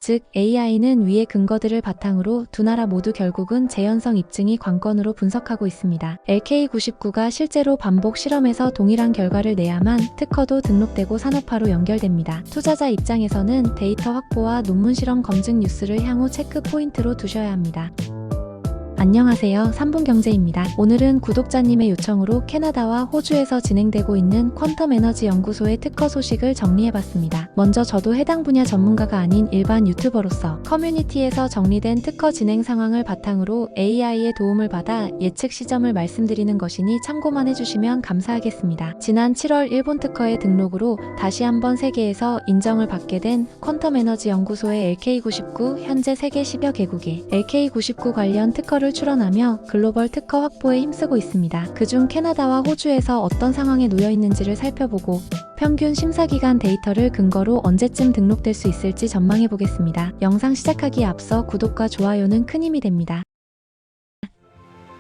즉 AI는 위의 근거들을 바탕으로 두 나라 모두 결국은 재현성 입증이 관건으로 분석하고 있습니다. LK99가 실제로 반복 실험에서 동일한 결과를 내야만 특허도 등록되고 산업화로 연결됩니다. 투자자 입장에서는 데이터 확보와 논문 실험 검증 뉴스를 향후 체크 포인트로 두셔야 합니다. 안녕하세요. 3분경제입니다. 오늘은 구독자님의 요청으로 캐나다와 호주에서 진행되고 있는 퀀텀 에너지 연구소의 특허 소식을 정리해봤습니다. 먼저 저도 해당 분야 전문가가 아닌 일반 유튜버로서 커뮤니티에서 정리된 특허 진행 상황을 바탕으로 AI의 도움을 받아 예측 시점을 말씀드리는 것이니 참고만 해주시면 감사하겠습니다. 지난 7월 일본 특허의 등록으로 다시 한번 세계에서 인정을 받게 된 퀀텀 에너지 연구소의 LK99, 현재 세계 10여 개국에 LK99 관련 특허를 출원하며 글로벌 특허 확보에 힘쓰고 있습니다. 그중 캐나다와 호주에서 어떤 상황에 놓여 있는지를 살펴보고 평균 심사기간 데이터를 근거로 언제쯤 등록될 수 있을지 전망해 보겠습니다. 영상 시작하기에 앞서 구독과 좋아요는 큰 힘이 됩니다.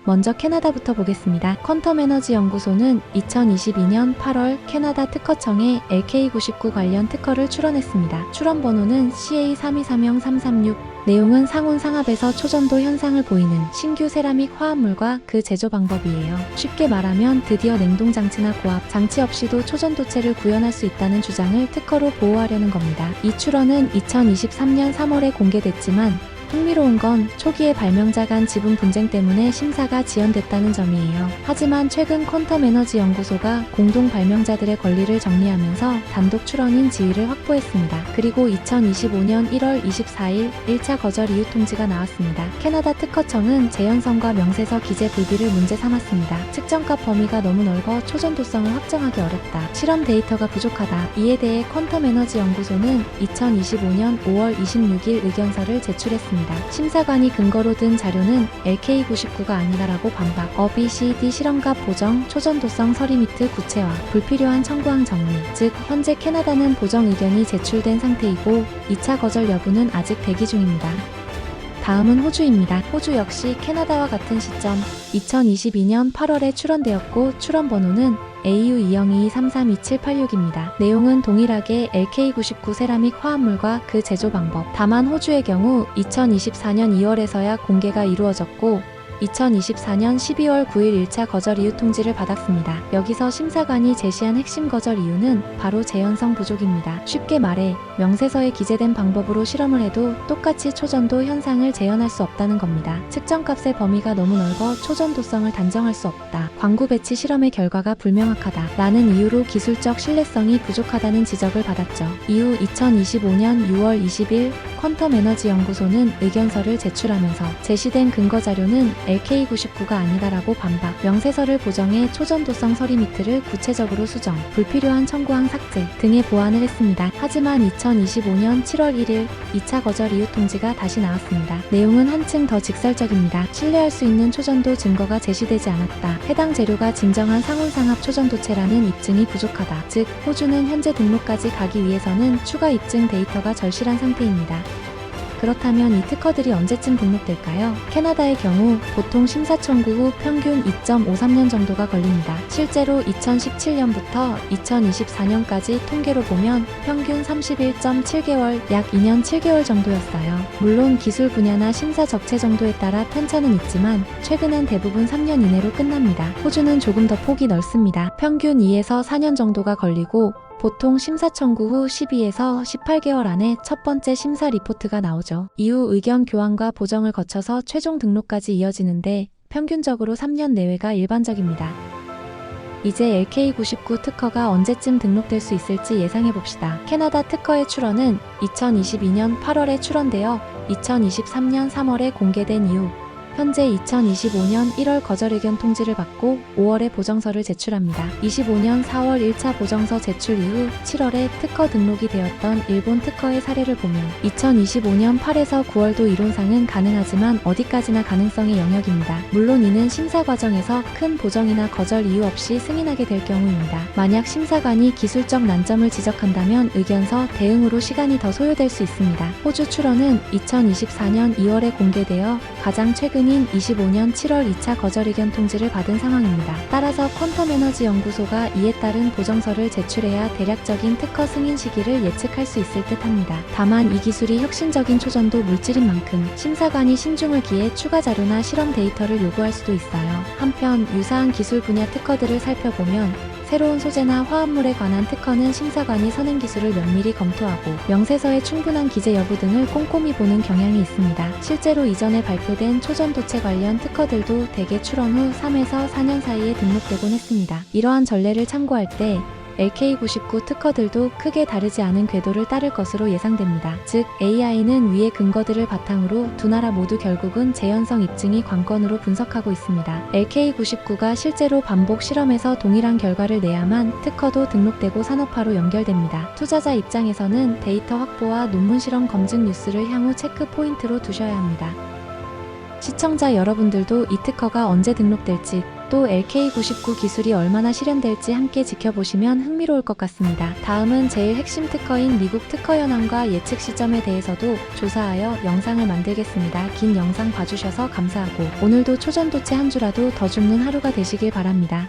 먼저 캐나다부터 보겠습니다. 퀀텀 에너지 연구소는 2022년 8월 캐나다 특허청에 LK99 관련 특허를 출원했습니다. 출원 번호는 CA3230-336. 내용은 상온 상압에서 초전도 현상을 보이는 신규 세라믹 화합물과 그 제조 방법이에요. 쉽게 말하면 드디어 냉동장치나 고압 장치 없이도 초전도체를 구현할 수 있다는 주장을 특허로 보호하려는 겁니다. 이 출원은 2023년 3월에 공개됐지만 흥미로운 건 초기에 발명자 간 지분 분쟁 때문에 심사가 지연됐다는 점이에요. 하지만 최근 퀀텀 에너지 연구소가 공동 발명자들의 권리를 정리하면서 단독 출원인 지위를 확보했습니다. 그리고 2025년 1월 24일 1차 거절 이유 통지가 나왔습니다. 캐나다 특허청은 재현성과 명세서 기재 불비를 문제 삼았습니다. 측정값 범위가 너무 넓어 초전도성을 확정하기 어렵다. 실험 데이터가 부족하다. 이에 대해 퀀텀 에너지 연구소는 2025년 5월 26일 의견서를 제출했습니다. 심사관이 근거로 든 자료는 LK99가 아니다라고 반박, BCD 실험값 보정, 초전도성 서리미트 구체화, 불필요한 청구항 정리, 즉 현재 캐나다는 보정 의견이 제출된 상태이고 2차 거절 여부는 아직 대기 중입니다. 다음은 호주입니다. 호주 역시 캐나다와 같은 시점 2022년 8월에 출원되었고 출원 번호는 AU2022332786입니다. 내용은 동일하게 LK99 세라믹 화합물과 그 제조 방법. 다만 호주의 경우 2024년 2월에서야 공개가 이루어졌고 2024년 12월 9일 1차 거절 이유 통지를 받았습니다. 여기서 심사관이 제시한 핵심 거절 이유는 바로 재현성 부족입니다. 쉽게 말해 명세서에 기재된 방법으로 실험을 해도 똑같이 초전도 현상을 재현할 수 없다는 겁니다. 측정값의 범위가 너무 넓어 초전도성을 단정할 수 없다. 광구 배치 실험의 결과가 불명확하다. 라는 이유로 기술적 신뢰성이 부족하다는 지적을 받았죠. 이후 2025년 6월 20일 퀀텀 에너지 연구소는 의견서를 제출하면서 제시된 근거 자료는 LK99가 아니다라고 반박, 명세서를 보정해 초전도성 서리미트를 구체적으로 수정, 불필요한 청구항 삭제 등의 보완을 했습니다. 하지만 2025년 7월 1일 2차 거절 이유 통지가 다시 나왔습니다. 내용은 한층 더 직설적입니다. 신뢰할 수 있는 초전도 증거가 제시되지 않았다. 해당 재료가 진정한 상온상압 초전도체라는 입증이 부족하다. 즉, 호주는 현재 등록까지 가기 위해서는 추가 입증 데이터가 절실한 상태입니다. 그렇다면 이 특허들이 언제쯤 등록될까요? 캐나다의 경우 보통 심사 청구 후 평균 2.53년 정도가 걸립니다. 실제로 2017년부터 2024년까지 통계로 보면 평균 31.7개월, 약 2년 7개월 정도였어요. 물론 기술 분야나 심사 적체 정도에 따라 편차는 있지만 최근엔 대부분 3년 이내로 끝납니다. 호주는 조금 더 폭이 넓습니다. 평균 2에서 4년 정도가 걸리고 보통 심사 청구 후 12에서 18개월 안에 첫 번째 심사 리포트가 나오죠. 이후 의견 교환과 보정을 거쳐서 최종 등록까지 이어지는데 평균적으로 3년 내외가 일반적입니다. 이제 LK99 특허가 언제쯤 등록될 수 있을지 예상해봅시다. 캐나다 특허의 출원은 2022년 8월에 출원되어 2023년 3월에 공개된 이후 현재 2025년 1월 거절 의견 통지를 받고 5월에 보정서를 제출합니다. 25년 4월 1차 보정서 제출 이후 7월에 특허 등록이 되었던 일본 특허의 사례를 보면 2025년 8에서 9월도 이론상은 가능하지만 어디까지나 가능성의 영역입니다. 물론 이는 심사 과정에서 큰 보정이나 거절 이유 없이 승인하게 될 경우입니다. 만약 심사관이 기술적 난점을 지적한다면 의견서 대응으로 시간이 더 소요될 수 있습니다. 호주 출원은 2024년 2월에 공개되어 가장 최근 승인 25년 7월 2차 거절 의견 통지를 받은 상황입니다. 따라서 퀀텀 에너지 연구소가 이에 따른 보정서를 제출해야 대략적인 특허 승인 시기를 예측할 수 있을 듯합니다. 다만 이 기술이 혁신적인 초전도 물질인 만큼 심사관이 신중을 기해 추가 자료나 실험 데이터를 요구할 수도 있어요. 한편 유사한 기술 분야 특허들을 살펴보면 새로운 소재나 화합물에 관한 특허는 심사관이 선행 기술을 면밀히 검토하고 명세서의 충분한 기재 여부 등을 꼼꼼히 보는 경향이 있습니다. 실제로 이전에 발표된 초전도체 관련 특허들도 대개 출원 후 3에서 4년 사이에 등록되곤 했습니다. 이러한 전례를 참고할 때 LK99 특허들도 크게 다르지 않은 궤도를 따를 것으로 예상됩니다. 즉 AI는 위의 근거들을 바탕으로 두 나라 모두 결국은 재현성 입증이 관건으로 분석하고 있습니다. LK99가 실제로 반복 실험에서 동일한 결과를 내야만 특허도 등록되고 산업화로 연결됩니다. 투자자 입장에서는 데이터 확보와 논문 실험 검증 뉴스를 향후 체크 포인트로 두셔야 합니다. 시청자 여러분들도 이 특허가 언제 등록될지 또 LK99 기술이 얼마나 실현될지 함께 지켜보시면 흥미로울 것 같습니다. 다음은 제일 핵심 특허인 미국 특허 현황과 예측 시점에 대해서도 조사하여 영상을 만들겠습니다. 긴 영상 봐주셔서 감사하고 오늘도 초전도체 한 주라도 더 줍는 하루가 되시길 바랍니다.